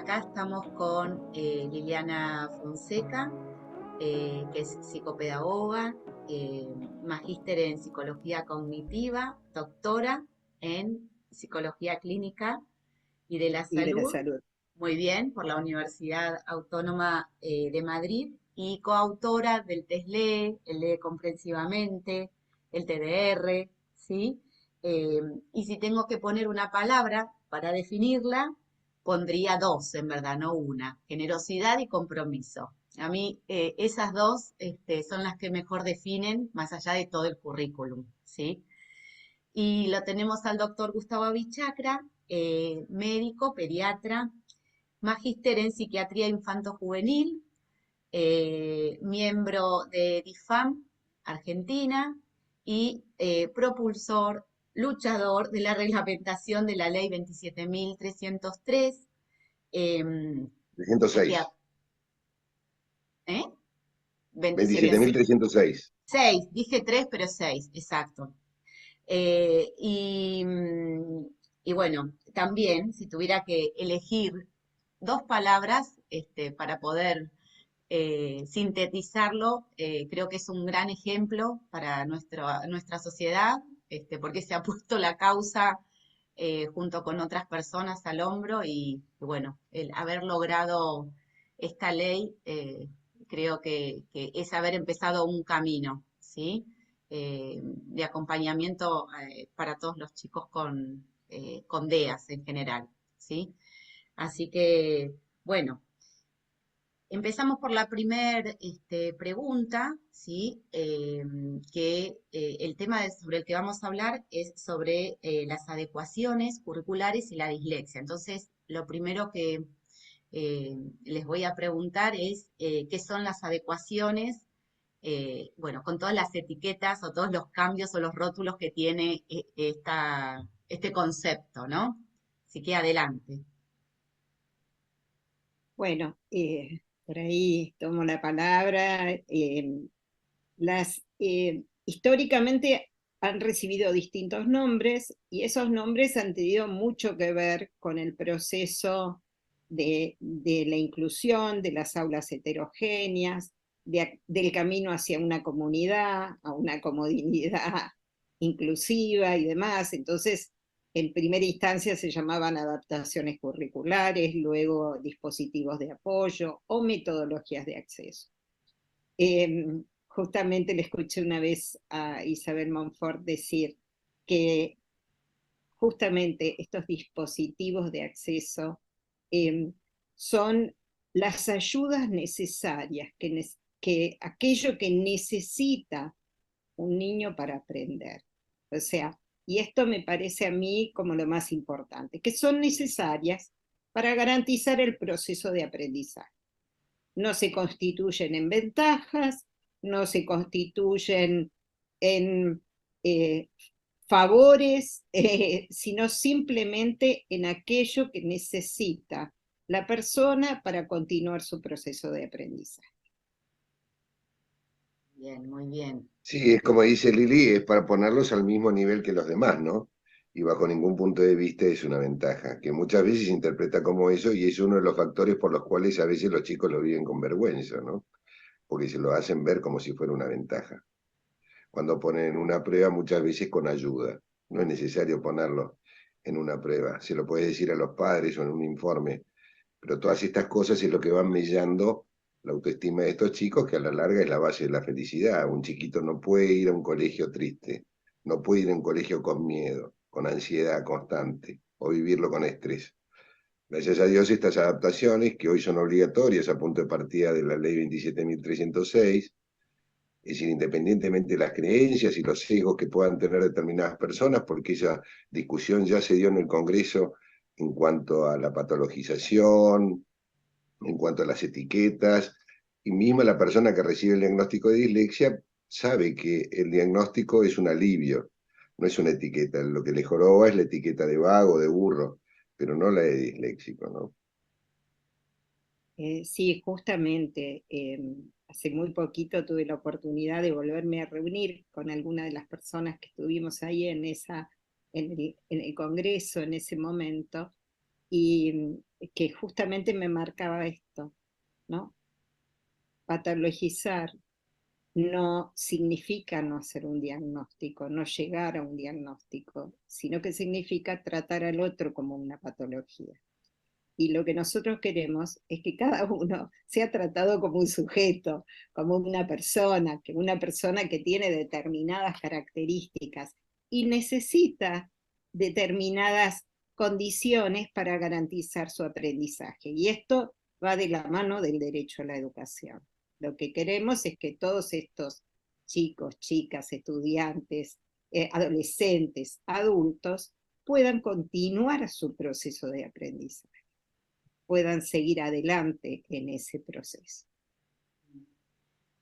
acá estamos con Liliana Fonseca, que es psicopedagoga, eh, magíster en psicología cognitiva, doctora en psicología clínica y de la Y de la salud, salud. muy bien, por la Universidad Autónoma de Madrid, y coautora del TESLE, el Lee Comprensivamente, el TDR, ¿sí? Eh, y si tengo que poner una palabra para definirla, pondría dos, en verdad, no una: generosidad y compromiso. A mí esas dos son las que mejor definen, más allá de todo el currículum, ¿sí? Y lo tenemos al doctor Gustavo Bichacra, médico, pediatra, magíster en psiquiatría infanto-juvenil, miembro de DIFAM Argentina y propulsor, luchador de la reglamentación de la ley 27.303. em, que, 306. ¿Eh? 27.000. 27.306. 6, dije 3, pero 6, exacto. Eh, y, y bueno, también, si tuviera que elegir dos palabras para poder sintetizarlo, creo que es un gran ejemplo para nuestra sociedad, porque se ha puesto la causa junto con otras personas al hombro y bueno, el haber logrado esta ley, creo que es haber empezado un camino, ¿sí? De acompañamiento para todos los chicos con DEAS en general, ¿sí? Así que, bueno, empezamos por la primera pregunta, ¿sí? Que el tema sobre el que vamos a hablar es sobre las adecuaciones curriculares y la dislexia. Entonces, lo primero que les voy a preguntar es qué son las adecuaciones, bueno, con todas las etiquetas o todos los cambios o los rótulos que tiene este concepto, ¿no? Así que adelante. Bueno, por ahí tomo la palabra. Históricamente han recibido distintos nombres y esos nombres han tenido mucho que ver con el proceso de la inclusión, de las aulas heterogéneas, del camino hacia una comunidad, a una comunidad inclusiva y demás. Entonces, en primera instancia se llamaban adaptaciones curriculares, luego dispositivos de apoyo o metodologías de acceso. Justamente le escuché una vez a Isabel Monfort decir que justamente estos dispositivos de acceso eh, son las ayudas necesarias, que aquello que necesita un niño para aprender. O sea, y esto me parece a mí como lo más importante, que son necesarias para garantizar el proceso de aprendizaje. No se constituyen en ventajas, no se constituyen en eh, favores, sino simplemente en aquello que necesita la persona para continuar su proceso de aprendizaje. Bien, muy bien. Sí, es como dice Lili, es para ponerlos al mismo nivel que los demás, ¿no? Y bajo ningún punto de vista es una ventaja, que muchas veces se interpreta como eso y es uno de los factores por los cuales a veces los chicos lo viven con vergüenza, ¿no? Porque se lo hacen ver como si fuera una ventaja. Cuando ponen una prueba muchas veces con ayuda, no es necesario ponerlo en una prueba, se lo puede decir a los padres o en un informe, pero todas estas cosas es lo que van mellando la autoestima de estos chicos, que a la larga es la base de la felicidad. Un chiquito no puede ir a un colegio triste, no puede ir a un colegio con miedo, con ansiedad constante, o vivirlo con estrés. Gracias a Dios, estas adaptaciones, que hoy son obligatorias a punto de partida de la ley 27.306, es decir, independientemente de las creencias y los sesgos que puedan tener determinadas personas, porque esa discusión ya se dio en el Congreso en cuanto a la patologización, en cuanto a las etiquetas, y misma la persona que recibe el diagnóstico de dislexia sabe que el diagnóstico es un alivio, no es una etiqueta. Lo que le joroba es la etiqueta de vago, de burro, pero no la de disléxico, ¿no? Sí, justamente, hace muy poquito tuve la oportunidad de volverme a reunir con alguna de las personas que estuvimos ahí en el Congreso en ese momento, y que justamente me marcaba esto, ¿no? Patologizar no significa no hacer un diagnóstico, no llegar a un diagnóstico, sino que significa tratar al otro como una patología. Y lo que nosotros queremos es que cada uno sea tratado como un sujeto, como una persona que tiene determinadas características y necesita determinadas condiciones para garantizar su aprendizaje. Y esto va de la mano del derecho a la educación. Lo que queremos es que todos estos chicos, chicas, estudiantes, adolescentes, adultos, puedan continuar su proceso de aprendizaje, puedan seguir adelante en ese proceso.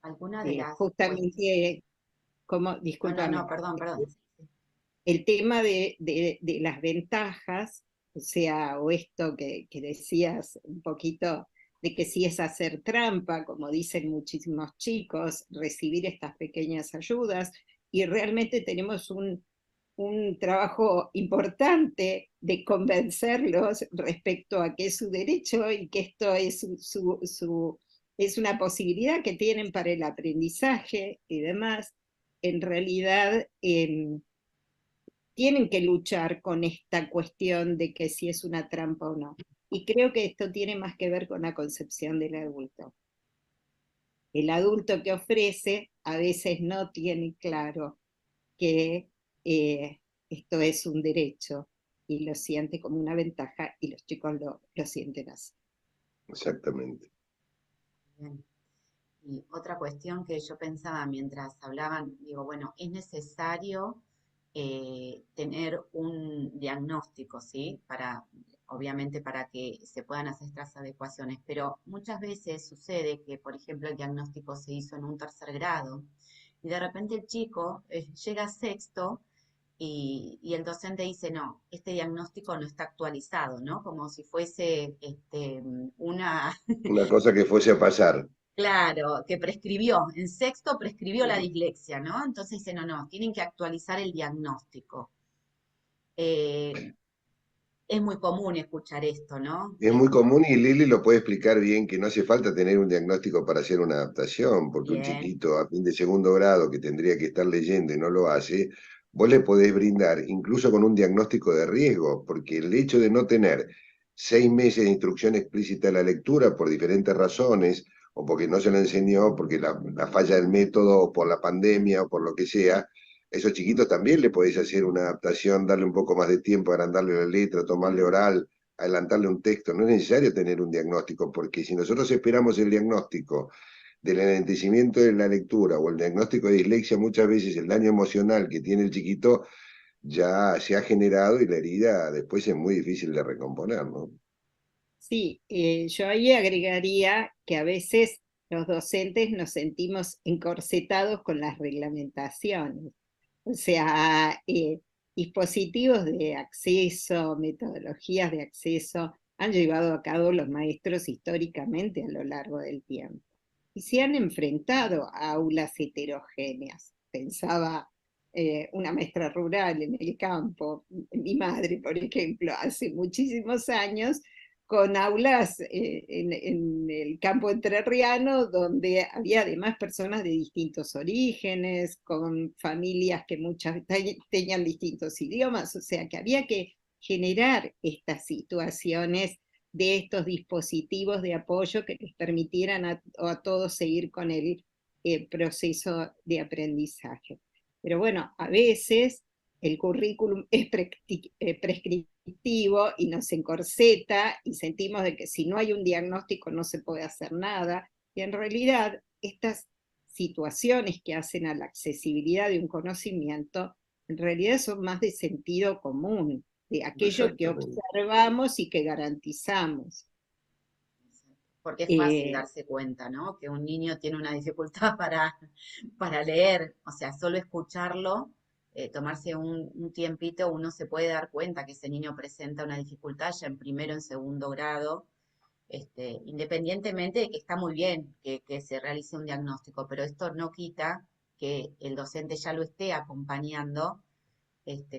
Alguna de las cuestiones. Justamente, como, No, discúlpame, perdón. el tema de las ventajas, o sea, o esto que decías un poquito, de que si es hacer trampa, como dicen muchísimos chicos, recibir estas pequeñas ayudas, y realmente tenemos un trabajo importante de convencerlos respecto a que es su derecho y que esto es, es una posibilidad que tienen para el aprendizaje y demás. En realidad, tienen que luchar con esta cuestión de que si es una trampa o no. Y creo que esto tiene más que ver con la concepción del adulto. El adulto que ofrece a veces no tiene claro que esto es un derecho y lo siente como una ventaja y los chicos lo sienten así. Exactamente. Bien. Y otra cuestión que yo pensaba mientras hablaban, digo, bueno, es necesario tener un diagnóstico, ¿sí? Obviamente para que se puedan hacer estas adecuaciones, pero muchas veces sucede que, por ejemplo, el diagnóstico se hizo en un tercer grado y de repente el chico llega a sexto y el docente dice, no, este diagnóstico no está actualizado, ¿no? Como si fuese una, Una cosa que fuese a pasar. claro, que prescribió, en sexto prescribió la dislexia, ¿no? Entonces dice, no, tienen que actualizar el diagnóstico. Eh, es muy común escuchar esto, ¿no? Es muy común y Lili lo puede explicar bien que no hace falta tener un diagnóstico para hacer una adaptación, porque un Bien, chiquito a fin de segundo grado que tendría que estar leyendo y no lo hace, vos le podés brindar incluso con un diagnóstico de riesgo, porque el hecho de no tener 6 meses de instrucción explícita de la lectura por diferentes razones, o porque no se lo enseñó, porque la falla del método, o por la pandemia, o por lo que sea, a esos chiquitos también le podés hacer una adaptación, darle un poco más de tiempo, agrandarle la letra, tomarle oral, adelantarle un texto. No es necesario tener un diagnóstico, porque si nosotros esperamos el diagnóstico del enlentecimiento de la lectura o el diagnóstico de dislexia, muchas veces el daño emocional que tiene el chiquito ya se ha generado y la herida después es muy difícil de recomponer, ¿no? Sí, yo ahí agregaría que a veces los docentes nos sentimos encorsetados con las reglamentaciones. O sea, dispositivos de acceso, metodologías de acceso han llevado a cabo los maestros históricamente a lo largo del tiempo. Y se han enfrentado a aulas heterogéneas. Pensaba una maestra rural en el campo, mi madre, por ejemplo, hace muchísimos años, con aulas en el campo entrerriano, donde había además personas de distintos orígenes, con familias que muchas tenían distintos idiomas, o sea que había que generar estas situaciones de estos dispositivos de apoyo que les permitieran a todos seguir con el proceso de aprendizaje. Pero bueno, a veces el currículum es prescriptivo y nos encorseta y sentimos de que si no hay un diagnóstico no se puede hacer nada. Y en realidad estas situaciones que hacen a la accesibilidad de un conocimiento, en realidad son más de sentido común, de aquello que Exactamente. observamos y que garantizamos. porque es fácil Eh, darse cuenta, ¿no? Que un niño tiene una dificultad para leer, o sea, solo escucharlo, tomarse un tiempito, uno se puede dar cuenta que ese niño presenta una dificultad ya en primero, en segundo grado, independientemente de que está muy bien que se realice un diagnóstico, pero esto no quita que el docente ya lo esté acompañando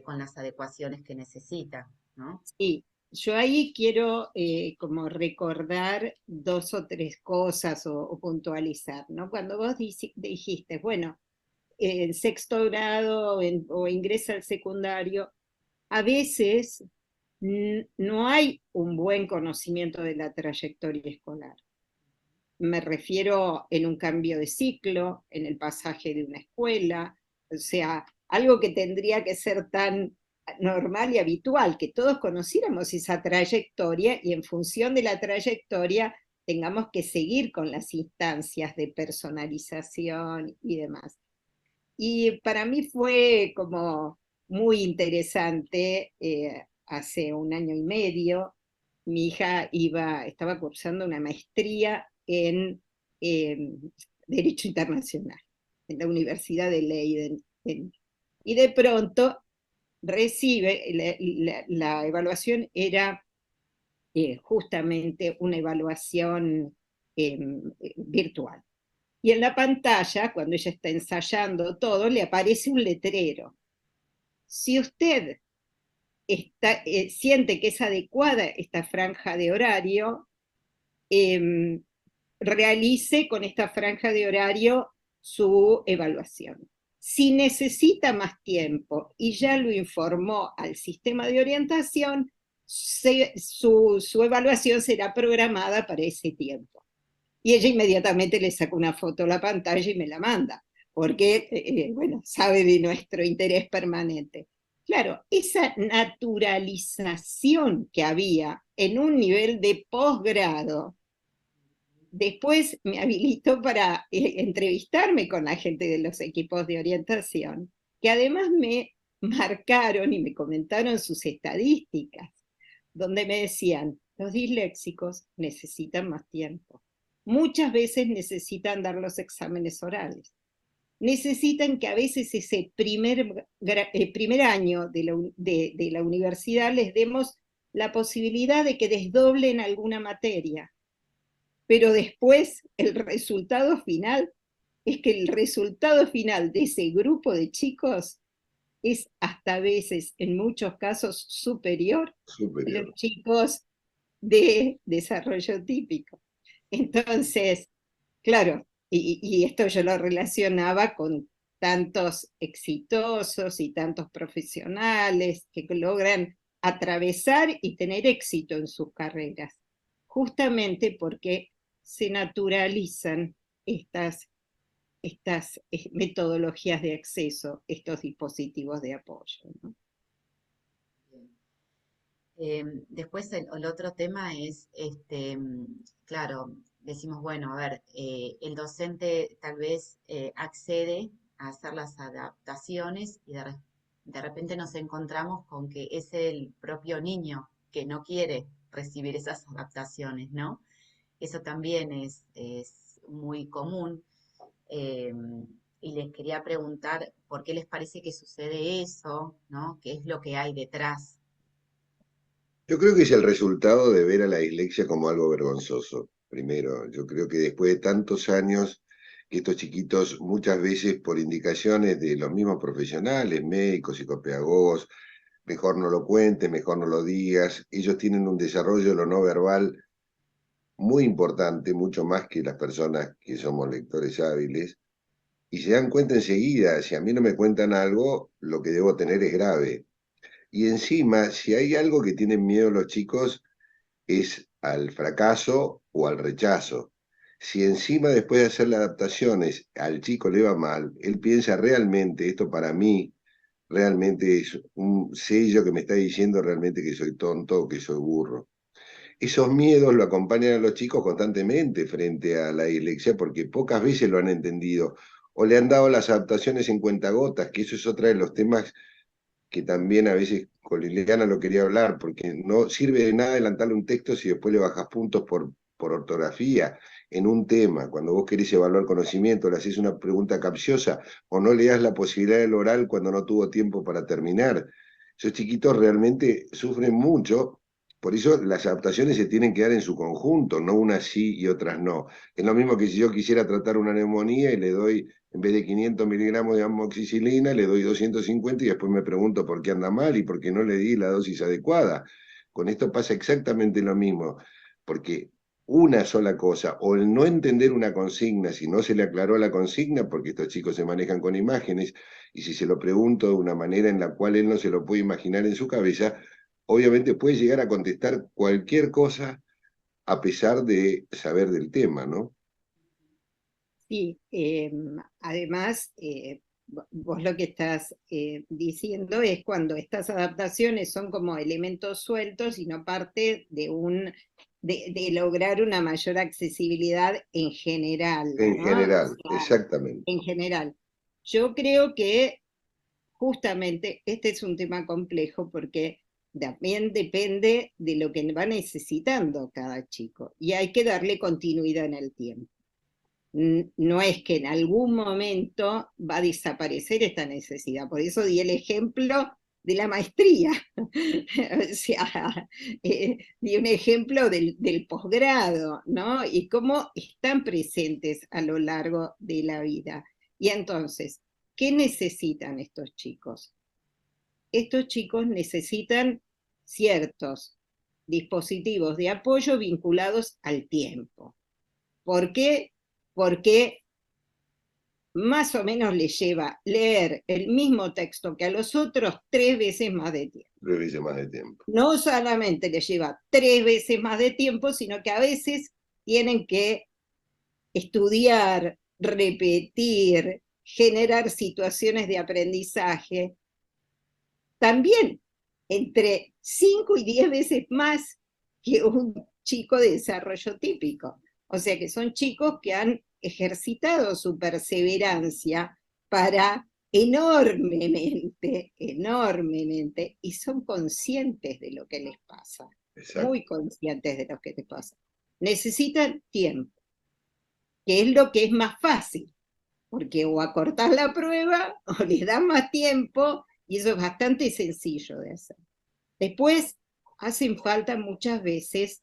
con las adecuaciones que necesita, ¿no? sí, yo ahí quiero como recordar dos o tres cosas o puntualizar, ¿no? Cuando vos dijiste, bueno, en sexto grado o ingresa al secundario, a veces no hay un buen conocimiento de la trayectoria escolar. Me refiero en un cambio de ciclo, en el pasaje de una escuela, o sea, algo que tendría que ser tan normal y habitual, que todos conociéramos esa trayectoria y en función de la trayectoria tengamos que seguir con las instancias de personalización y demás. Y para mí fue como muy interesante, hace un año y medio, mi hija estaba cursando una maestría en Derecho Internacional, en la Universidad de Leiden. Y de pronto recibe, la evaluación era justamente una evaluación virtual. Y en la pantalla, cuando ella está ensayando todo, le aparece un letrero. Si usted siente que es adecuada esta franja de horario, eh, realice con esta franja de horario su evaluación. Si necesita más tiempo y ya lo informó al sistema de orientación, su evaluación será programada para ese tiempo. Y ella inmediatamente le saca una foto a la pantalla y me la manda, porque, bueno, sabe de nuestro interés permanente. Claro, esa naturalización que había en un nivel de posgrado, después me habilitó para entrevistarme con la gente de los equipos de orientación, que además me marcaron y me comentaron sus estadísticas, donde me decían, los disléxicos necesitan más tiempo. Muchas veces necesitan dar los exámenes orales. Necesitan que a veces ese primer año de la universidad les demos la posibilidad de que desdoblen alguna materia. Pero después el resultado final es que el resultado final de ese grupo de chicos es hasta a veces, en muchos casos, superior a los chicos de desarrollo típico. Entonces, claro, y esto yo lo relacionaba con tantos exitosos y tantos profesionales que logran atravesar y tener éxito en sus carreras, justamente porque se naturalizan estas metodologías de acceso, estos dispositivos de apoyo, ¿no? Después el otro tema es, claro, decimos, bueno, a ver, el docente tal vez accede a hacer las adaptaciones y de repente nos encontramos con que es el propio niño que no quiere recibir esas adaptaciones, ¿no? Eso también es muy común. Y les quería preguntar por qué les parece que sucede eso, ¿no? ¿Qué es lo que hay detrás? Yo creo que es el resultado de ver a la dislexia como algo vergonzoso. Primero, yo creo que después de tantos años que estos chiquitos, muchas veces por indicaciones de los mismos profesionales, médicos, psicopedagogos, mejor no lo cuentes, mejor no lo digas, ellos tienen un desarrollo de lo no verbal muy importante, mucho más que las personas que somos lectores hábiles, y se dan cuenta enseguida, si a mí no me cuentan algo, lo que debo tener es grave. Y encima, si hay algo que tienen miedo los chicos, es al fracaso o al rechazo. Si encima después de hacer las adaptaciones al chico le va mal, él piensa realmente, esto para mí realmente es un sello que me está diciendo realmente que soy tonto o que soy burro. Esos miedos lo acompañan a los chicos constantemente frente a la dislexia porque pocas veces lo han entendido o le han dado las adaptaciones en cuentagotas, que eso es otra de los temas que también a veces con Liliana lo quería hablar, porque no sirve de nada adelantarle un texto si después le bajas puntos por ortografía en un tema. Cuando vos querés evaluar conocimiento, le haces una pregunta capciosa o no le das la posibilidad del oral cuando no tuvo tiempo para terminar. Esos chiquitos realmente sufren mucho. Por eso las adaptaciones se tienen que dar en su conjunto, no unas sí y otras no. Es lo mismo que si yo quisiera tratar una neumonía y le doy en vez de 500 miligramos de amoxicilina, le doy 250 y después me pregunto por qué anda mal y por qué no le di la dosis adecuada. Con esto pasa exactamente lo mismo, porque una sola cosa, o el no entender una consigna, si no se le aclaró la consigna, porque estos chicos se manejan con imágenes, y si se lo pregunto de una manera en la cual él no se lo puede imaginar en su cabeza, obviamente puede llegar a contestar cualquier cosa a pesar de saber del tema, ¿no? Sí, además, vos lo que estás diciendo es cuando estas adaptaciones son como elementos sueltos y no parte de lograr una mayor accesibilidad en general, En ¿no? O general, sea, exactamente. en general. Yo creo que justamente este es un tema complejo porque también depende de lo que va necesitando cada chico y hay que darle continuidad en el tiempo. No es que en algún momento va a desaparecer esta necesidad. Por eso di el ejemplo de la maestría. O sea, di un ejemplo del posgrado, ¿no? Y cómo están presentes a lo largo de la vida. Y entonces, ¿qué necesitan estos chicos? Estos chicos necesitan ciertos dispositivos de apoyo vinculados al tiempo. ¿Por qué? Porque más o menos le lleva leer el mismo texto que a los otros 3 veces más de tiempo. 3 veces más de tiempo. No solamente le lleva 3 veces más de tiempo, sino que a veces tienen que estudiar, repetir, generar situaciones de aprendizaje, también entre 5 y 10 veces más que un chico de desarrollo típico. O sea que son chicos que han ejercitado su perseverancia para enormemente, enormemente, y son conscientes de lo que les pasa, Exacto. muy conscientes de lo que les pasa. Necesitan tiempo, que es lo que es más fácil, porque o acortás la prueba o les das más tiempo, y eso es bastante sencillo de hacer. Después, hacen falta muchas veces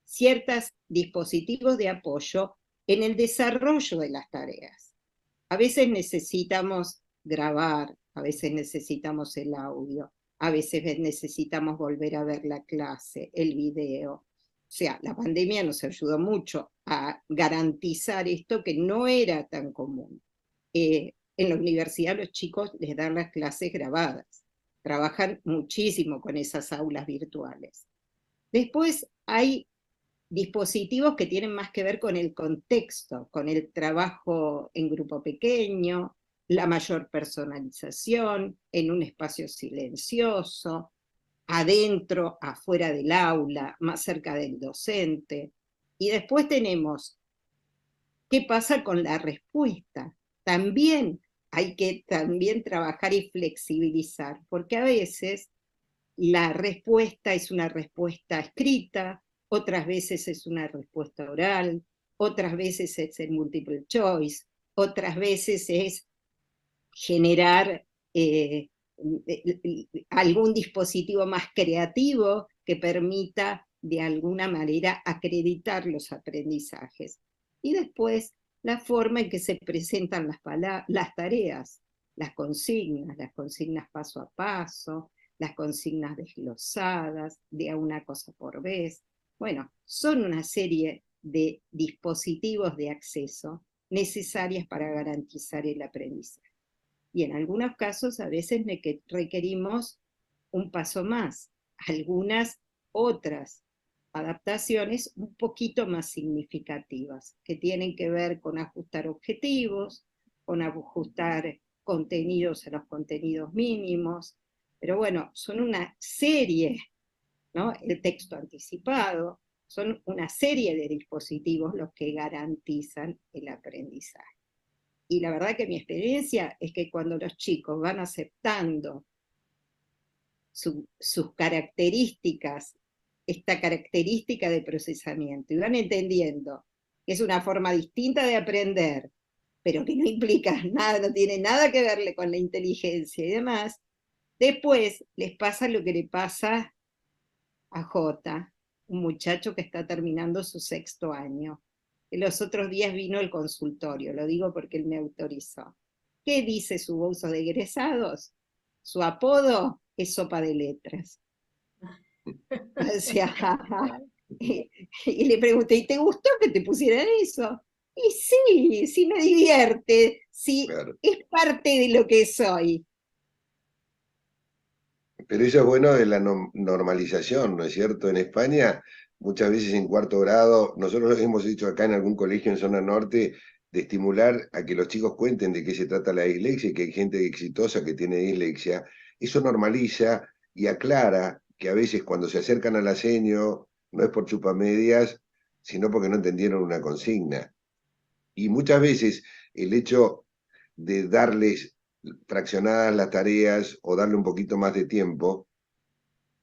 ciertos dispositivos de apoyo en el desarrollo de las tareas. A veces necesitamos grabar, a veces necesitamos el audio, a veces necesitamos volver a ver la clase, el video. O sea, la pandemia nos ayudó mucho a garantizar esto que no era tan común. En la universidad los chicos les dan las clases grabadas, trabajan muchísimo con esas aulas virtuales. Después hay dispositivos que tienen más que ver con el contexto, con el trabajo en grupo pequeño, la mayor personalización, en un espacio silencioso, adentro, afuera del aula, más cerca del docente. Y después tenemos qué pasa con la respuesta. También hay que trabajar y flexibilizar, porque a veces la respuesta es una respuesta escrita, otras veces es una respuesta oral, otras veces es el multiple choice, otras veces es generar algún dispositivo más creativo que permita de alguna manera acreditar los aprendizajes. Y después la forma en que se presentan las tareas, las consignas paso a paso, las consignas desglosadas, de a una cosa por vez. Bueno, son una serie de dispositivos de acceso necesarias para garantizar el aprendizaje. Y en algunos casos a veces requerimos un paso más, algunas otras adaptaciones un poquito más significativas, que tienen que ver con ajustar objetivos, con ajustar contenidos a los contenidos mínimos, pero bueno, son una serie, ¿no? El texto anticipado, son una serie de dispositivos los que garantizan el aprendizaje. Y la verdad que mi experiencia es que cuando los chicos van aceptando sus características, esta característica de procesamiento, y van entendiendo que es una forma distinta de aprender, pero que no implica nada, no tiene nada que ver con la inteligencia y demás, después les pasa lo que le pasa a Jota, un muchacho que está terminando su 6º año. Los otros días vino el consultorio, lo digo porque él me autorizó. ¿Qué dice su bolso de egresados? Su apodo es sopa de letras. O sea, y le pregunté, ¿y te gustó que te pusieran eso? Y sí, sí me divierte, sí, Claro. es parte de lo que soy. Pero eso es bueno de la normalización, ¿no es cierto? En España, muchas veces en cuarto grado, nosotros hemos hecho acá en algún colegio en zona norte, de estimular a que los chicos cuenten de qué se trata la dislexia y que hay gente exitosa que tiene dislexia. Eso normaliza y aclara que a veces cuando se acercan a la seño, no es por chupamedias, sino porque no entendieron una consigna. Y muchas veces el hecho de darles fraccionadas las tareas o darle un poquito más de tiempo,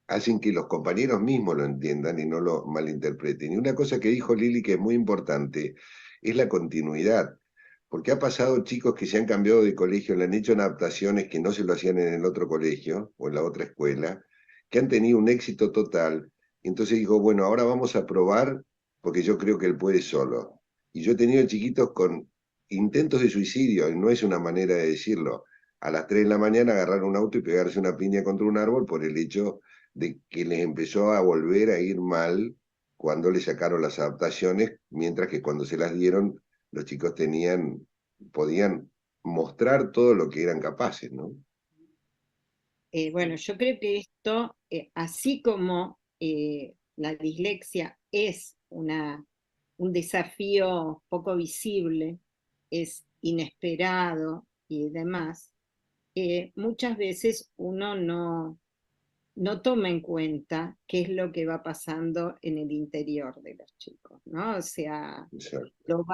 hacen que los compañeros mismos lo entiendan y no lo malinterpreten. Y una cosa que dijo Lili que es muy importante es la continuidad, porque ha pasado chicos que se han cambiado de colegio, le han hecho adaptaciones que no se lo hacían en el otro colegio o en la otra escuela, que han tenido un éxito total. Y entonces digo, bueno, ahora vamos a probar porque yo creo que él puede solo. Y yo he tenido chiquitos con intentos de suicidio, y no es una manera de decirlo, a las 3 de la mañana agarrar un auto y pegarse una piña contra un árbol por el hecho de que les empezó a volver a ir mal cuando le sacaron las adaptaciones, mientras que cuando se las dieron, los chicos podían mostrar todo lo que eran capaces, ¿no? Bueno, yo creo que esto, así como la dislexia es un desafío poco visible, es inesperado y demás, muchas veces uno no toma en cuenta qué es lo que va pasando en el interior de los chicos, ¿no? O sea, Exacto.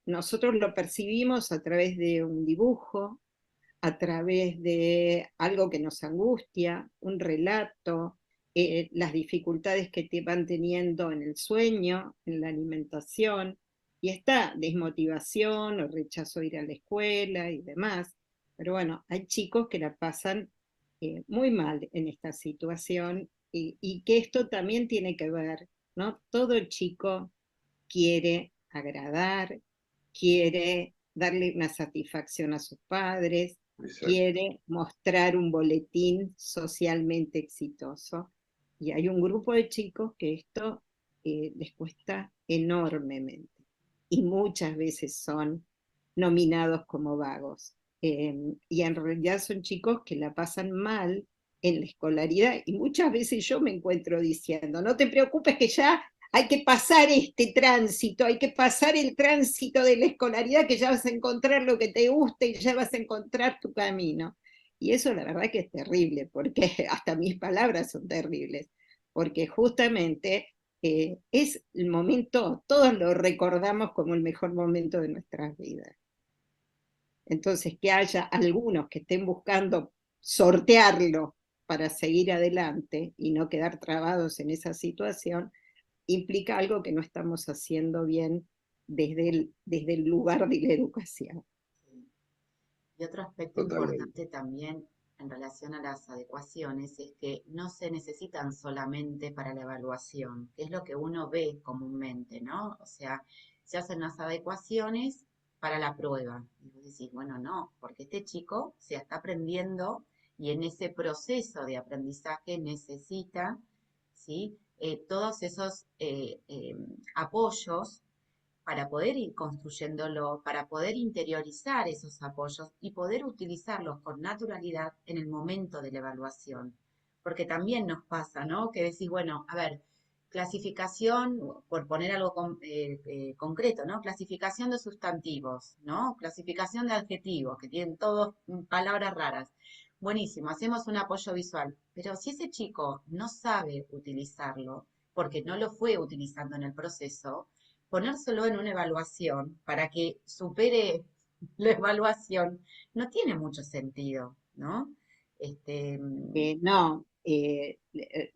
nosotros lo percibimos a través de un dibujo, a través de algo que nos angustia, un relato, las dificultades que te van teniendo en el sueño, en la alimentación, y esta desmotivación o rechazo a ir a la escuela y demás. Pero bueno, hay chicos que la pasan muy mal en esta situación y que esto también tiene que ver, ¿no? Todo chico quiere agradar, quiere darle una satisfacción a sus padres, Exacto. quiere mostrar un boletín socialmente exitoso. Y hay un grupo de chicos que esto les cuesta enormemente. Y muchas veces son nominados como vagos. Y en realidad son chicos que la pasan mal en la escolaridad. Y muchas veces yo me encuentro diciendo, no te preocupes que ya hay que pasar este tránsito, hay que pasar el tránsito de la escolaridad, que ya vas a encontrar lo que te gusta y ya vas a encontrar tu camino. Y eso la verdad que es terrible, porque hasta mis palabras son terribles, porque justamente es el momento, todos lo recordamos como el mejor momento de nuestras vidas. Entonces, que haya algunos que estén buscando sortearlo para seguir adelante y no quedar trabados en esa situación, implica algo que no estamos haciendo bien desde el lugar de la educación. Y otro aspecto Totalmente. importante también en relación a las adecuaciones es que no se necesitan solamente para la evaluación, que es lo que uno ve comúnmente, ¿no? O sea, se hacen las adecuaciones para la prueba. Y vos decís, bueno, no, porque este chico se está aprendiendo y en ese proceso de aprendizaje necesita, ¿sí? Todos esos apoyos para poder ir construyéndolo, para poder interiorizar esos apoyos y poder utilizarlos con naturalidad en el momento de la evaluación. Porque también nos pasa, ¿no? Que decís, bueno, a ver, clasificación, por poner algo concreto, ¿no? Clasificación de sustantivos, ¿no? Clasificación de adjetivos, que tienen todos palabras raras. Buenísimo, hacemos un apoyo visual, pero si ese chico no sabe utilizarlo, porque no lo fue utilizando en el proceso, ponérselo en una evaluación para que supere la evaluación no tiene mucho sentido, ¿no? Este, No,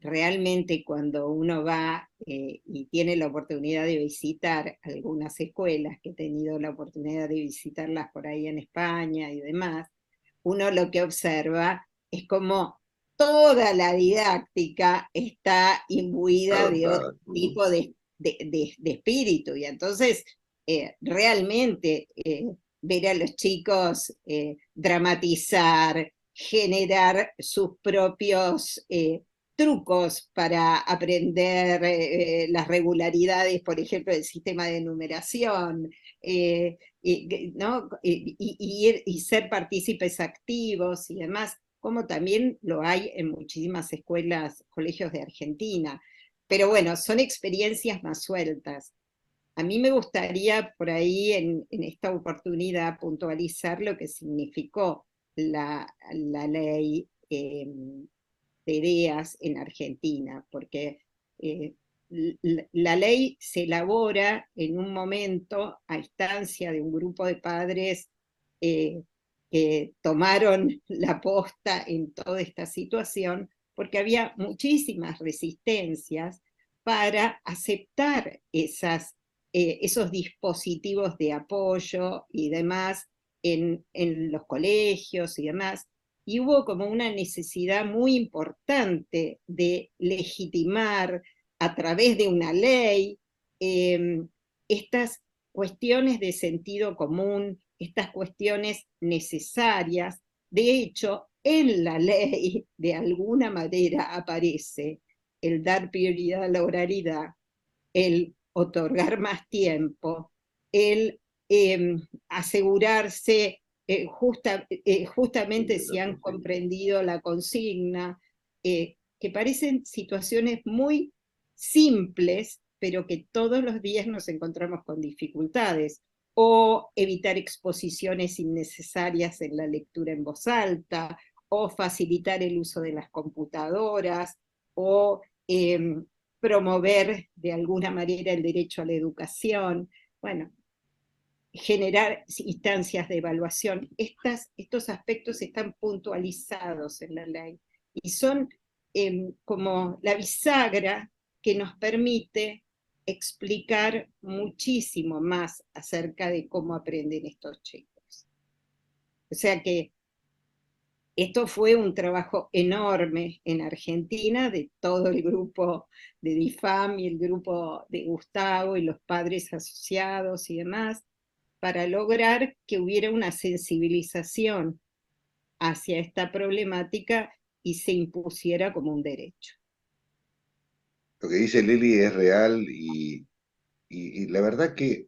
realmente cuando uno va y tiene la oportunidad de visitar algunas escuelas, que he tenido la oportunidad de visitarlas por ahí en España y demás, uno lo que observa es como toda la didáctica está imbuida de otro Adaptada. tipo de espíritu. Y entonces, realmente, ver a los chicos dramatizar, generar sus propios trucos para aprender las regularidades, por ejemplo, del sistema de numeración, ¿no? Y ser partícipes activos y demás, como también lo hay en muchísimas escuelas, colegios de Argentina. Pero bueno, son experiencias más sueltas. A mí me gustaría por ahí en esta oportunidad puntualizar lo que significó la ley de ideas en Argentina, porque la ley se elabora en un momento a instancia de un grupo de padres eh, que tomaron la posta en toda esta situación, porque había muchísimas resistencias para aceptar esos dispositivos de apoyo y demás en los colegios y demás, y hubo como una necesidad muy importante de legitimar a través de una ley estas cuestiones de sentido común, estas cuestiones necesarias. De hecho, en la ley, de alguna manera, aparece el dar prioridad a la oralidad, el otorgar más tiempo, el asegurarse justamente si han comprendido la consigna, que parecen situaciones muy simples, pero que todos los días nos encontramos con dificultades, o evitar exposiciones innecesarias en la lectura en voz alta, o facilitar el uso de las computadoras, o promover de alguna manera el derecho a la educación. Bueno, generar instancias de evaluación. Estos aspectos están puntualizados en la ley y son como la bisagra que nos permite explicar muchísimo más acerca de cómo aprenden estos chicos. O sea que esto fue un trabajo enorme en Argentina de todo el grupo de DIFAM y el grupo de Gustavo y los padres asociados y demás, para lograr que hubiera una sensibilización hacia esta problemática y se impusiera como un derecho. Lo que dice Lili es real y la verdad que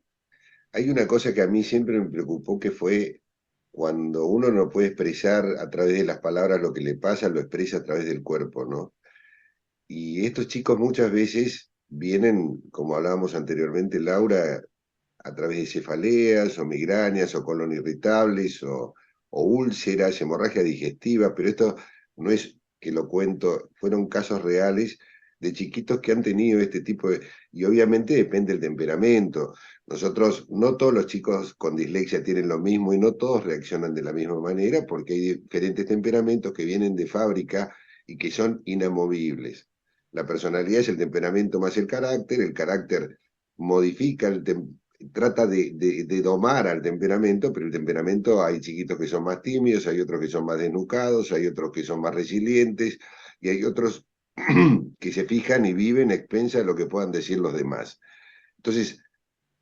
hay una cosa que a mí siempre me preocupó, que fue cuando uno no puede expresar a través de las palabras lo que le pasa, lo expresa a través del cuerpo, ¿no? Y estos chicos muchas veces vienen, como hablábamos anteriormente, Laura, a través de cefaleas o migrañas o colon irritables o úlceras, hemorragia digestiva, pero esto no es que lo cuento, fueron casos reales de chiquitos que han tenido este tipo de... Y obviamente depende del temperamento. Nosotros, no todos los chicos con dislexia tienen lo mismo y no todos reaccionan de la misma manera porque hay diferentes temperamentos que vienen de fábrica y que son inamovibles. La personalidad es el temperamento más el carácter modifica trata de domar al temperamento, pero el temperamento hay chiquitos que son más tímidos, hay otros que son más desnucados, hay otros que son más resilientes y hay otros que se fijan y viven a expensas de lo que puedan decir los demás. Entonces,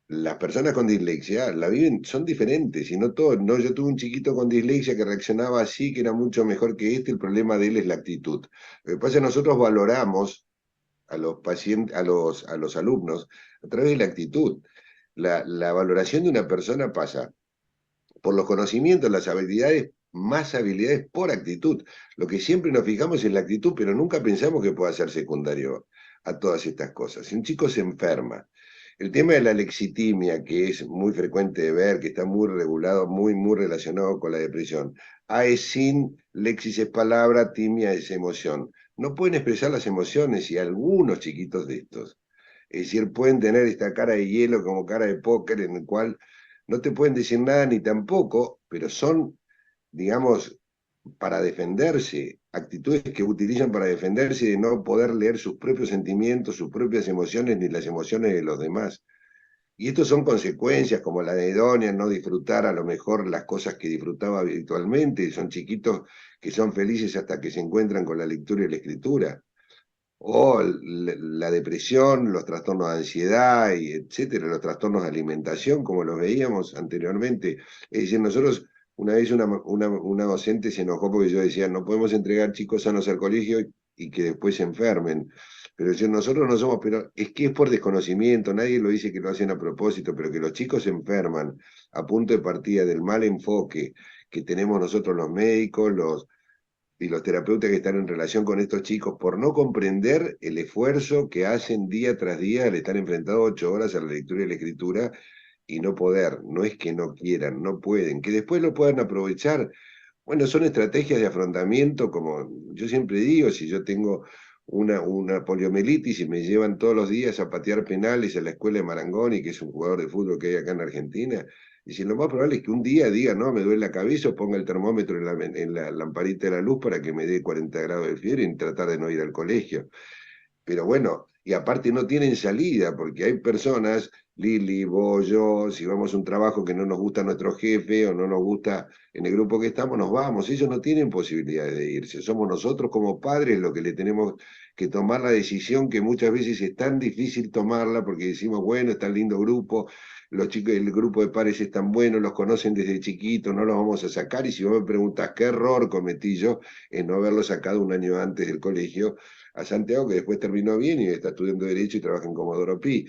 las personas con dislexia la viven, son diferentes, y no todos, no, yo tuve un chiquito con dislexia que reaccionaba así, que era mucho mejor que este, el problema de él es la actitud. Lo que pasa es que nosotros valoramos a los pacientes, a los alumnos a través de la actitud. La valoración de una persona pasa por los conocimientos, las habilidades, más habilidades por actitud. Lo que siempre nos fijamos es la actitud, pero nunca pensamos que pueda ser secundario a todas estas cosas. Si un chico se enferma, el tema de la lexitimia, que es muy frecuente de ver, que está muy regulado, muy relacionado con la depresión. Sin, lexis es palabra, timia es emoción. No pueden expresar las emociones y algunos chiquitos de estos. Es decir, pueden tener esta cara de hielo como cara de póker en el cual no te pueden decir nada ni tampoco, pero son, digamos, para defenderse, actitudes que utilizan para defenderse de no poder leer sus propios sentimientos, sus propias emociones ni las emociones de los demás. Y estos son consecuencias como la de Edonia, no disfrutar a lo mejor las cosas que disfrutaba habitualmente, son chiquitos que son felices hasta que se encuentran con la lectura y la escritura, o la depresión, los trastornos de ansiedad, y etcétera, los trastornos de alimentación, como los veíamos anteriormente. Es decir, nosotros, una vez una docente se enojó porque yo decía, no podemos entregar chicos sanos al colegio y que después se enfermen. Pero si nosotros no somos, pero es que es por desconocimiento, nadie lo dice que lo hacen a propósito, pero que los chicos se enferman a punto de partida del mal enfoque que tenemos nosotros los médicos, y los terapeutas que están en relación con estos chicos por no comprender el esfuerzo que hacen día tras día al estar enfrentados 8 horas a la lectura y la escritura y no poder, no es que no quieran, no pueden, que después lo puedan aprovechar. Bueno, son estrategias de afrontamiento, como yo siempre digo, si yo tengo una poliomielitis y me llevan todos los días a patear penales a la escuela de Marangoni, que es un jugador de fútbol que hay acá en Argentina, y si lo más probable es que un día diga, no, me duele la cabeza, o ponga el termómetro en la lamparita de la luz para que me dé 40 grados de fiebre y tratar de no ir al colegio. Pero bueno, y aparte no tienen salida, porque hay personas, Lili, vos, yo, si vamos a un trabajo que no nos gusta nuestro jefe o no nos gusta en el grupo que estamos, nos vamos. Ellos no tienen posibilidades de irse. Somos nosotros como padres los que le tenemos que tomar la decisión que muchas veces es tan difícil tomarla porque decimos, bueno, es tan lindo grupo, los chicos, el grupo de padres es tan bueno, los conocen desde chiquitos, no los vamos a sacar. Y si vos me preguntás qué error cometí yo en no haberlo sacado un año antes del colegio, a Santiago, que después terminó bien y está estudiando Derecho y trabaja en Comodoro Pi.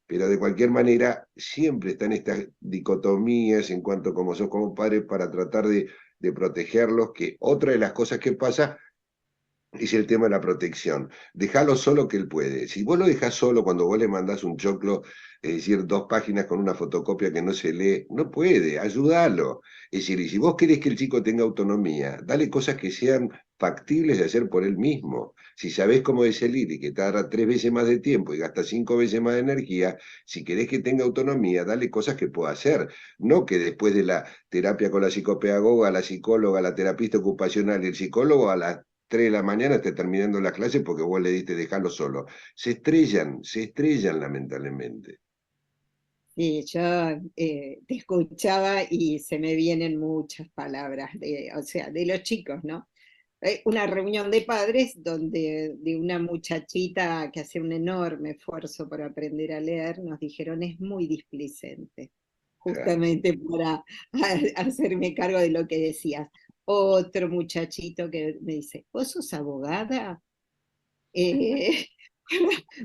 Pero de cualquier manera, siempre están estas dicotomías en cuanto a cómo sos como padres para tratar de protegerlos, que otra de las cosas que pasa es el tema de la protección. Dejalo solo que él puede. Si vos lo dejás solo cuando vos le mandás un choclo, es decir, 2 páginas con una fotocopia que no se lee, no puede, ayúdalo. Es decir, y si vos querés que el chico tenga autonomía, dale cosas que sean factibles de hacer por él mismo. Si sabés cómo es el Lili, que tarda 3 veces más de tiempo y gasta 5 veces más de energía, si querés que tenga autonomía, dale cosas que pueda hacer. No que después de la terapia con la psicopedagoga, la psicóloga, la terapista ocupacional y el psicólogo a las 3 de la mañana esté terminando la clase porque vos le diste dejarlo solo. Se estrellan lamentablemente. Sí, yo te escuchaba y se me vienen muchas palabras, o sea, de los chicos, ¿no? Una reunión de padres donde de una muchachita que hace un enorme esfuerzo por aprender a leer, nos dijeron es muy displicente, Claro. justamente para hacerme cargo de lo que decías. Otro muchachito que me dice, ¿vos sos abogada? Eh,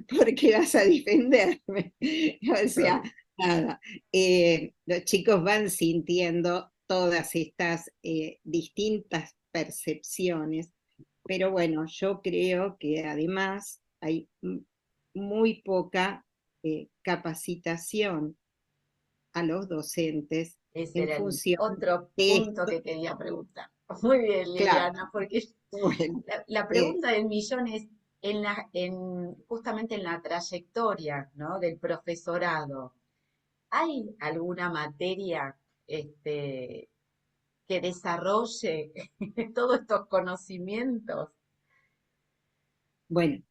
¿Por qué vas a defenderme? O sea, Claro. nada. Los chicos van sintiendo todas estas distintas percepciones, pero bueno, yo creo que además hay muy poca capacitación a los docentes Ese en era el función otro de punto esto. que quería preguntar. Muy bien, Claro, Liliana, porque bueno, la eh, pregunta del millón es justamente en la trayectoria, ¿no? Del profesorado. ¿Hay alguna materia este, que desarrolle todos estos conocimientos? bueno,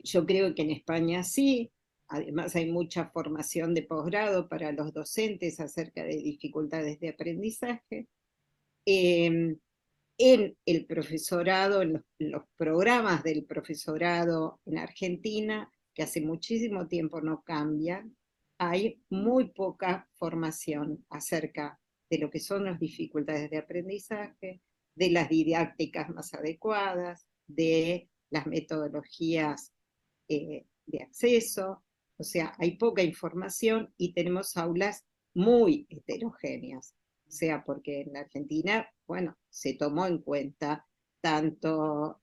yo creo que en España sí, además hay mucha formación de posgrado para los docentes acerca de dificultades de aprendizaje. Eh, en el profesorado, en los programas del profesorado en Argentina, que hace muchísimo tiempo no cambian, hay muy poca formación acerca de lo que son las dificultades de aprendizaje, de las didácticas más adecuadas, de las metodologías de acceso, o sea, hay poca información y tenemos aulas muy heterogéneas, o sea, porque en la Argentina, bueno, se tomó en cuenta tanto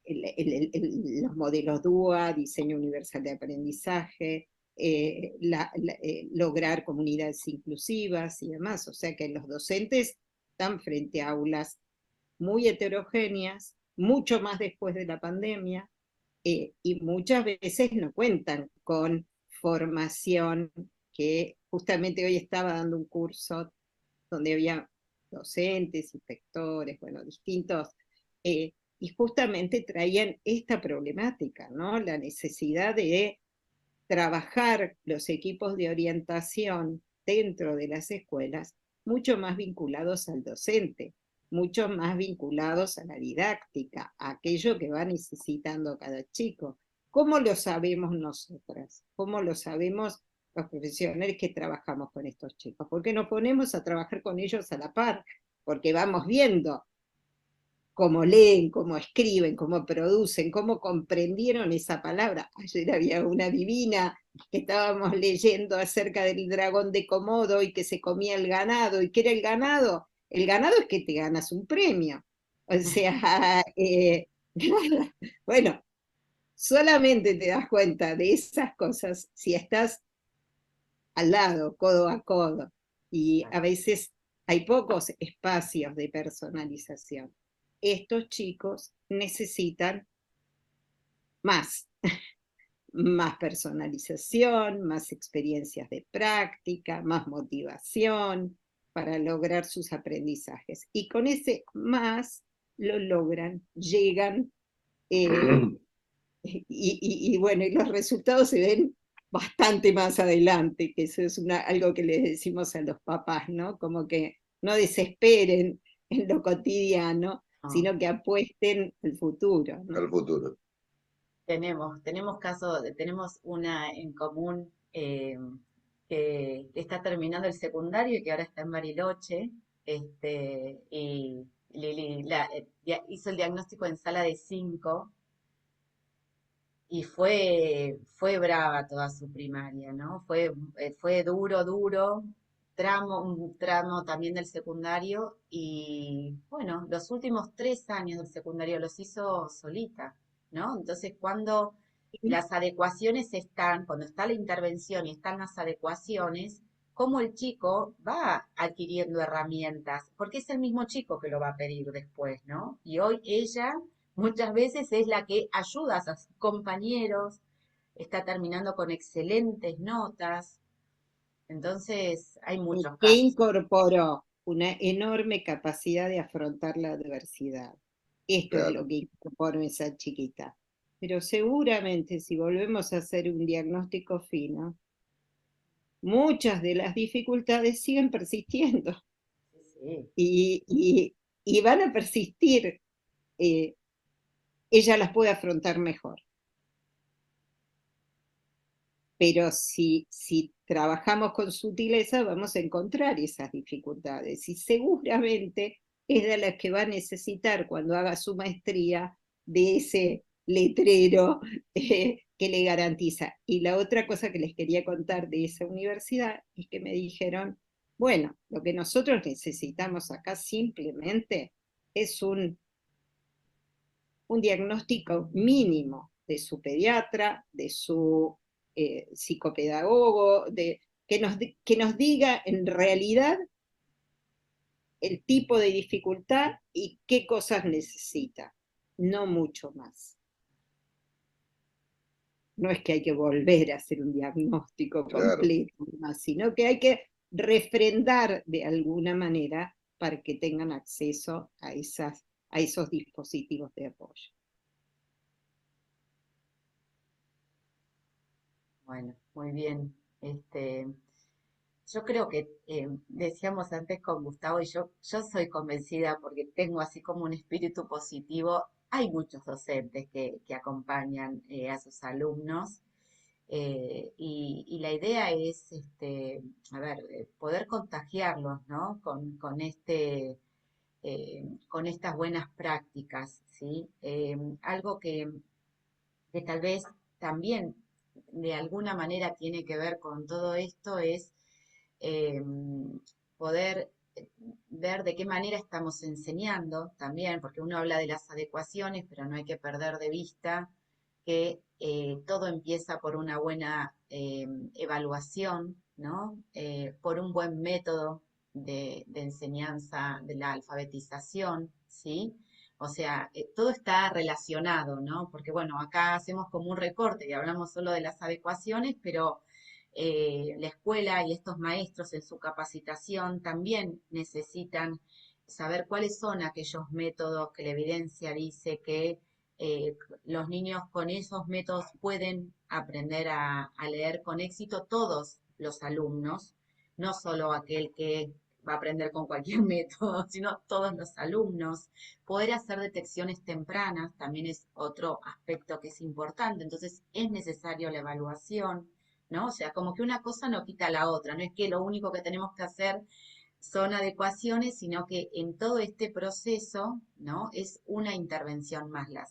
los modelos DUA, diseño universal de aprendizaje, lograr comunidades inclusivas y demás, o sea que los docentes están frente a aulas muy heterogéneas, mucho más después de la pandemia, y muchas veces no cuentan con formación, que justamente hoy estaba dando un curso donde había docentes, inspectores, bueno, distintos, y justamente traían esta problemática, ¿no? La necesidad de trabajar los equipos de orientación dentro de las escuelas mucho más vinculados al docente, mucho más vinculados a la didáctica, a aquello que va necesitando cada chico. ¿Cómo lo sabemos nosotras? ¿Cómo lo sabemos los profesionales que trabajamos con estos chicos? Porque nos ponemos a trabajar con ellos a la par, porque vamos viendo cómo leen, cómo escriben, cómo producen, cómo comprendieron esa palabra. Ayer había una divina que estábamos leyendo acerca del dragón de Komodo y que se comía el ganado. ¿Y qué era el ganado? El ganado es que te ganas un premio. O sea, bueno, solamente te das cuenta de esas cosas si estás al lado, codo a codo. Y a veces hay pocos espacios de personalización. Estos chicos necesitan más, más personalización, más experiencias de práctica, más motivación para lograr sus aprendizajes. Y con ese más lo logran, llegan, y bueno, y los resultados se ven bastante más adelante, que eso es algo que les decimos a los papás, ¿no? Como que no desesperen en lo cotidiano, No. sino que apuesten al futuro, ¿no? al futuro. Tenemos casos, tenemos una en común que está terminando el secundario y que ahora está en Bariloche, y Lili hizo el diagnóstico en sala de 5 y fue brava toda su primaria, ¿no? Fue duro, un tramo también del secundario y bueno, los últimos 3 años del secundario los hizo solita, ¿no? Entonces, cuando las adecuaciones están, cuando está la intervención y están las adecuaciones, cómo el chico va adquiriendo herramientas, porque es el mismo chico que lo va a pedir después, ¿no? Y hoy ella muchas veces es la que ayuda a sus compañeros, está terminando con excelentes notas, entonces hay muchos Que casos. incorporó una enorme capacidad de afrontar la adversidad. Esto es lo Claro. que incorporó esa chiquita. Pero seguramente si volvemos a hacer un diagnóstico fino, muchas de las dificultades siguen persistiendo Sí, y, y, y van a persistir. eh, Ella las puede afrontar mejor. Pero si trabajamos con sutileza vamos a encontrar esas dificultades y seguramente es de las que va a necesitar cuando haga su maestría de ese letrero que le garantiza. Y la otra cosa que les quería contar de esa universidad es que me dijeron, bueno, lo que nosotros necesitamos acá simplemente es un diagnóstico mínimo de su pediatra, de su psicopedagogo, que nos diga en realidad el tipo de dificultad y qué cosas necesita, no mucho más. No es que hay que volver a hacer un diagnóstico Claro. completo, sino que hay que refrendar de alguna manera para que tengan acceso a esos dispositivos de apoyo. bueno, muy bien. Yo creo que decíamos antes con Gustavo y yo soy convencida porque tengo así como un espíritu positivo. Hay muchos docentes que acompañan a sus alumnos y la idea es, a ver, poder contagiarlos, ¿no? Con estas buenas prácticas, ¿sí? Algo que tal vez también de alguna manera tiene que ver con todo esto es eh, poder ver de qué manera estamos enseñando también, porque uno habla de las adecuaciones, pero no hay que perder de vista que todo empieza por una buena evaluación, ¿no? Por un buen método de enseñanza, de la alfabetización, ¿sí? O sea, todo está relacionado, ¿no? Porque bueno, acá hacemos como un recorte y hablamos solo de las adecuaciones, pero la escuela y estos maestros en su capacitación también necesitan saber cuáles son aquellos métodos que la evidencia dice que los niños con esos métodos pueden aprender a leer con éxito todos los alumnos, no solo aquel que va a aprender con cualquier método, sino todos los alumnos. Poder hacer detecciones tempranas también es otro aspecto que es importante. Entonces es necesario la evaluación, ¿no? O sea, como que una cosa no quita la otra, no es que lo único que tenemos que hacer son adecuaciones, sino que en todo este proceso, ¿no? Es una intervención más la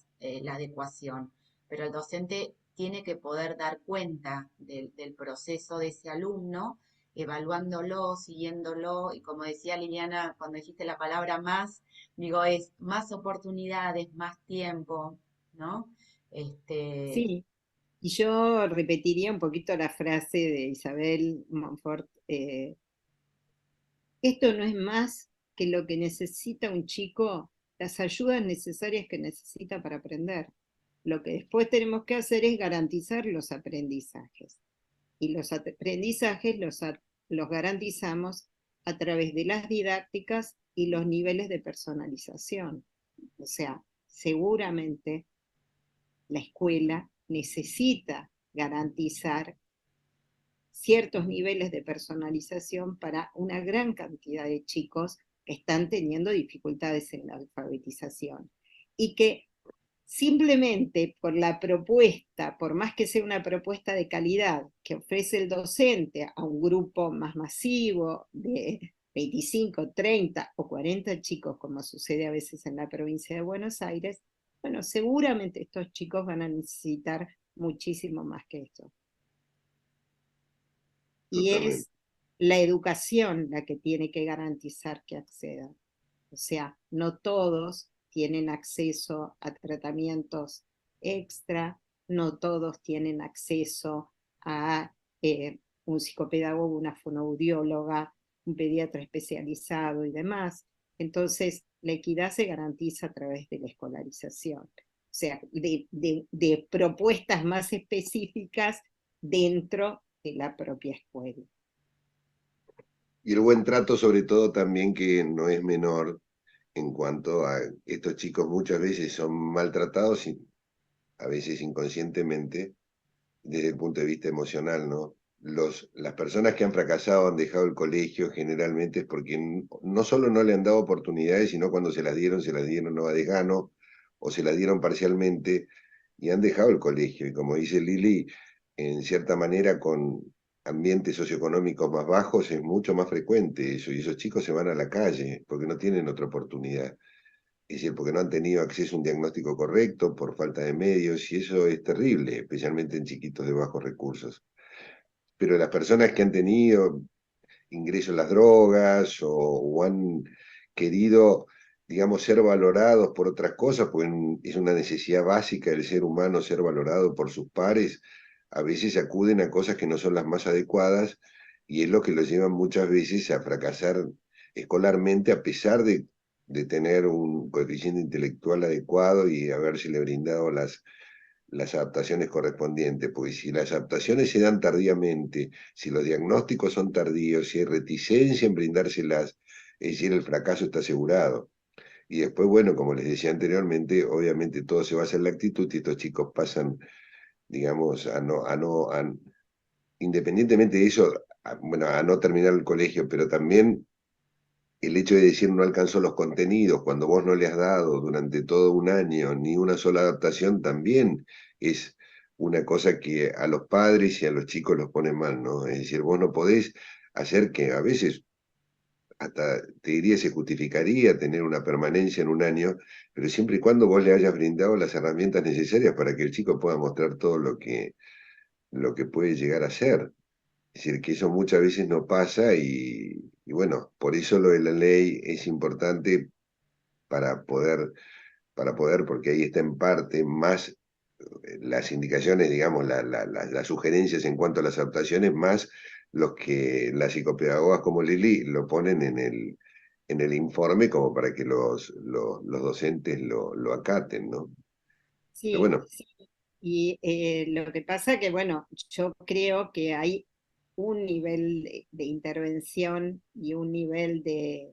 adecuación, pero el docente tiene que poder dar cuenta del proceso de ese alumno, evaluándolo, siguiéndolo, y como decía Liliana, cuando dijiste la palabra más, digo, es más oportunidades, más tiempo, ¿no? Este, Sí, y yo repetiría un poquito la frase de Isabel Montfort, esto no es más que lo que necesita un chico, las ayudas necesarias que necesita para aprender. Lo que después tenemos que hacer es garantizar los aprendizajes. Y los aprendizajes los garantizamos a través de las didácticas y los niveles de personalización. O sea, seguramente la escuela necesita garantizar ciertos niveles de personalización para una gran cantidad de chicos que están teniendo dificultades en la alfabetización. Y que simplemente por la propuesta, por más que sea una propuesta de calidad que ofrece el docente a un grupo más masivo de 25, 30 o 40 chicos, como sucede a veces en la provincia de Buenos Aires, bueno, seguramente estos chicos van a necesitar muchísimo más que esto. Y Totalmente. es la educación la que tiene que garantizar que accedan. O sea, no todos tienen acceso a tratamientos extra, no todos tienen acceso a un psicopedagogo, una fonoaudióloga, un pediatra especializado y demás. Entonces, la equidad se garantiza a través de la escolarización. O sea, de propuestas más específicas dentro de la propia escuela. Y el buen trato, sobre todo, también que no es menor en cuanto a estos chicos muchas veces son maltratados, y a veces inconscientemente, desde el punto de vista emocional, ¿no? Las personas que han fracasado, han dejado el colegio, generalmente es porque no solo no le han dado oportunidades, sino cuando se las dieron no a desgano, o se las dieron parcialmente, y han dejado el colegio. Y como dice Lili, en cierta manera con ambientes socioeconómicos más bajos es mucho más frecuente eso, y esos chicos se van a la calle porque no tienen otra oportunidad. Es decir, porque no han tenido acceso a un diagnóstico correcto, por falta de medios, y eso es terrible, especialmente en chiquitos de bajos recursos. Pero las personas que han tenido ingreso en las drogas o han querido, digamos, ser valorados por otras cosas, pues es una necesidad básica del ser humano ser valorado por sus pares, a veces acuden a cosas que no son las más adecuadas, y es lo que los lleva muchas veces a fracasar escolarmente, a pesar de tener un coeficiente intelectual adecuado y habérsele brindado las adaptaciones correspondientes, porque si las adaptaciones se dan tardíamente, si los diagnósticos son tardíos, si hay reticencia en brindárselas, es decir, el fracaso está asegurado. Y después, bueno, como les decía anteriormente, obviamente todo se basa en la actitud, y estos chicos pasan, digamos, independientemente de eso, bueno, a no terminar el colegio, pero también el hecho de decir no alcanzó los contenidos cuando vos no le has dado durante todo un año ni una sola adaptación, también es una cosa que a los padres y a los chicos los pone mal, ¿no? Es decir, vos no podés hacer que a veces, hasta te diría, se justificaría tener una permanencia en un año, pero siempre y cuando vos le hayas brindado las herramientas necesarias para que el chico pueda mostrar todo lo que puede llegar a ser. Es decir, que eso muchas veces no pasa, y bueno, por eso lo de la ley es importante para poder, porque ahí está en parte más las indicaciones, digamos, las sugerencias en cuanto a las adaptaciones, más los que las psicopedagogas como Lili lo ponen en el informe como para que los docentes lo acaten, ¿no? Pero Sí, bueno, sí. Y lo que pasa que, bueno, yo creo que hay un nivel de intervención y un nivel que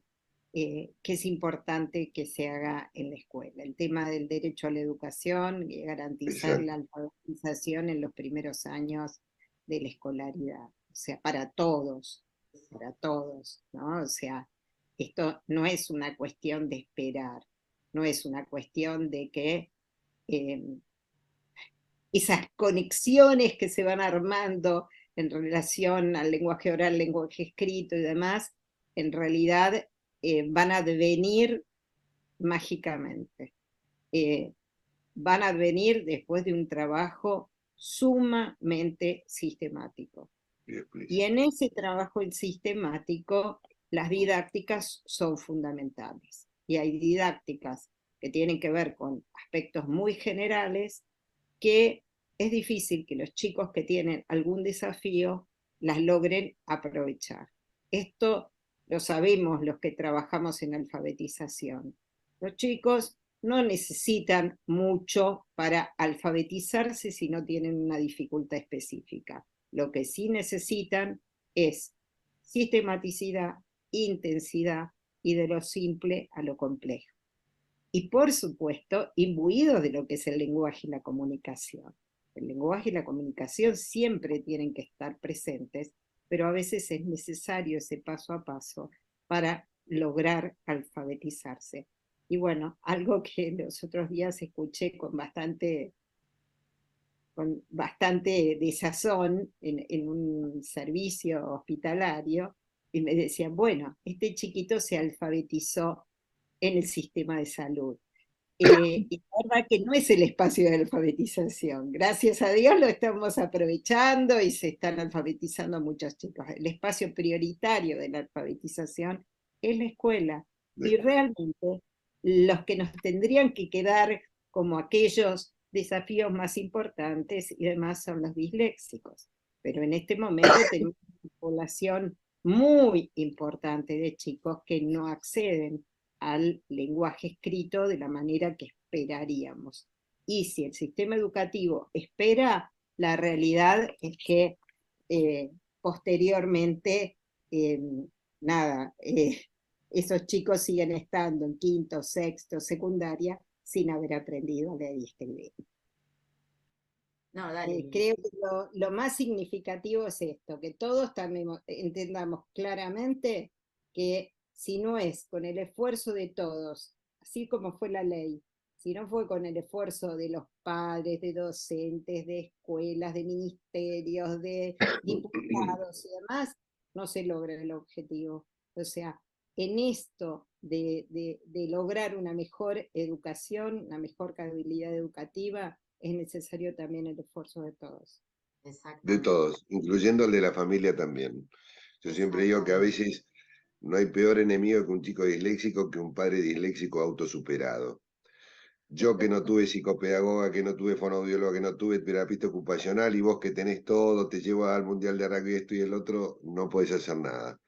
es importante que se haga en la escuela. El tema del derecho a la educación y garantizar la exacto, alfabetización en los primeros años de la escolaridad. O sea, para todos, ¿no? O sea, esto no es una cuestión de esperar, no es una cuestión de que eh, esas conexiones que se van armando en relación al lenguaje oral, lenguaje escrito y demás, en realidad van a advenir mágicamente. Van a advenir después de un trabajo sumamente sistemático. Y en ese trabajo sistemático, las didácticas son fundamentales. Y hay didácticas que tienen que ver con aspectos muy generales que es difícil que los chicos que tienen algún desafío las logren aprovechar. Esto lo sabemos los que trabajamos en alfabetización. Los chicos no necesitan mucho para alfabetizarse si no tienen una dificultad específica. Lo que sí necesitan es sistematicidad, intensidad y de lo simple a lo complejo. Y por supuesto, imbuidos de lo que es el lenguaje y la comunicación. El lenguaje y la comunicación siempre tienen que estar presentes, pero a veces es necesario ese paso a paso para lograr alfabetizarse. Y bueno, algo que los otros días escuché con bastante desazón en un servicio hospitalario, y me decían, bueno, este chiquito se alfabetizó en el sistema de salud. Y la verdad que no es el espacio de alfabetización. Gracias a Dios lo estamos aprovechando y se están alfabetizando muchos chicos. El espacio prioritario de la alfabetización es la escuela. Y realmente los que nos tendrían que quedar como aquellos desafíos más importantes y demás son los disléxicos. Pero en este momento tenemos una población muy importante de chicos que no acceden al lenguaje escrito de la manera que esperaríamos. Y si el sistema educativo espera, la realidad es que posteriormente, eh, nada, esos chicos siguen estando en quinto, sexto, secundaria, sin haber aprendido a leer y escribir. No, dale. Creo que lo más significativo es esto, que todos entendamos claramente que si no es con el esfuerzo de todos, así como fue la ley, si no fue con el esfuerzo de los padres, de docentes, de escuelas, de ministerios, de diputados y demás, no se logra el objetivo. O sea, en esto de lograr una mejor educación, una mejor calidad educativa, es necesario también el esfuerzo de todos. De todos, incluyendo el de la familia también. Yo siempre digo que a veces no hay peor enemigo que un chico disléxico que un padre disléxico autosuperado. Yo que no tuve psicopedagoga, que no tuve fonoaudióloga, que no tuve terapista ocupacional, y vos que tenés todo, te llevo al Mundial de Rugby, esto y el otro, no podés hacer nada.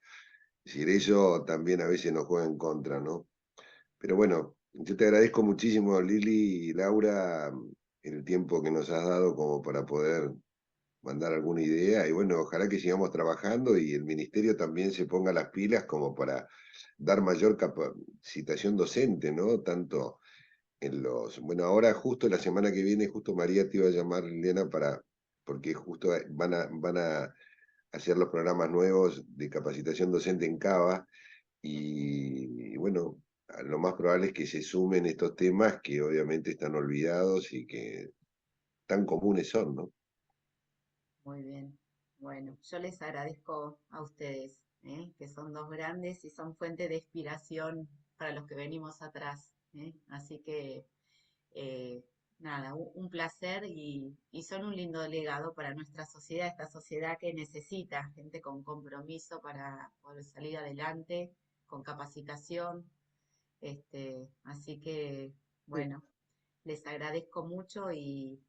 Es decir, eso también a veces nos juega en contra, ¿no? Pero bueno, yo te agradezco muchísimo, Lili y Laura, el tiempo que nos has dado como para poder mandar alguna idea, y bueno, ojalá que sigamos trabajando y el ministerio también se ponga las pilas como para dar mayor capacitación docente, ¿no? Tanto bueno, ahora justo la semana que viene, justo María te iba a llamar, Liliana, porque justo van a hacer los programas nuevos de capacitación docente en Cava, y bueno, lo más probable es que se sumen estos temas que obviamente están olvidados y que tan comunes son, ¿no? Muy bien. Bueno, yo les agradezco a ustedes, que son dos grandes y son fuente de inspiración para los que venimos atrás. Así que, nada, un placer y son un lindo legado para nuestra sociedad, esta sociedad que necesita gente con compromiso para poder salir adelante, con capacitación. Así que, bueno, les agradezco mucho y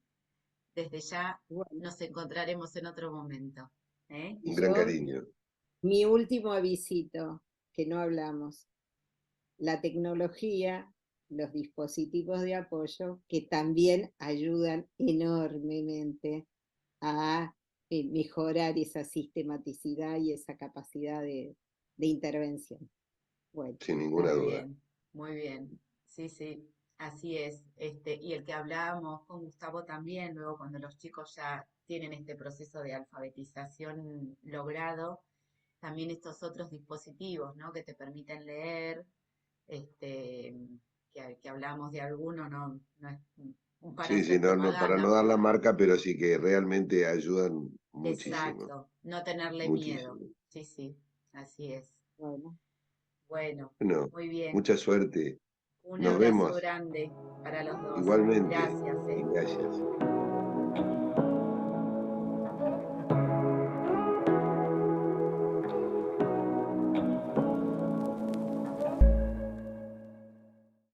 desde ya Bueno, nos encontraremos en otro momento. ¿Eh? Un y gran yo, cariño. mi último avisito, que no hablamos, la tecnología, los dispositivos de apoyo, que también ayudan enormemente a mejorar esa sistematicidad y esa capacidad de intervención. Bueno, Sin ninguna Muy nada. duda. bien, muy bien. Sí, sí, así es. Y el que hablábamos con Gustavo también, luego cuando los chicos ya tienen este proceso de alfabetización logrado, también estos otros dispositivos, ¿no? Que te permiten leer, este, que hablamos de alguno, no es para Sí, sí, hacer no, no, para no propaganda, dar la pero marca, pero sí que realmente ayudan muchísimo, exacto, no tenerle miedo. muchísimo. Sí, sí, así es. Bueno, Bueno, Bueno, muy bien. mucha suerte. Un Nos abrazo vemos grande para los dos. igualmente. Gracias, Y gracias.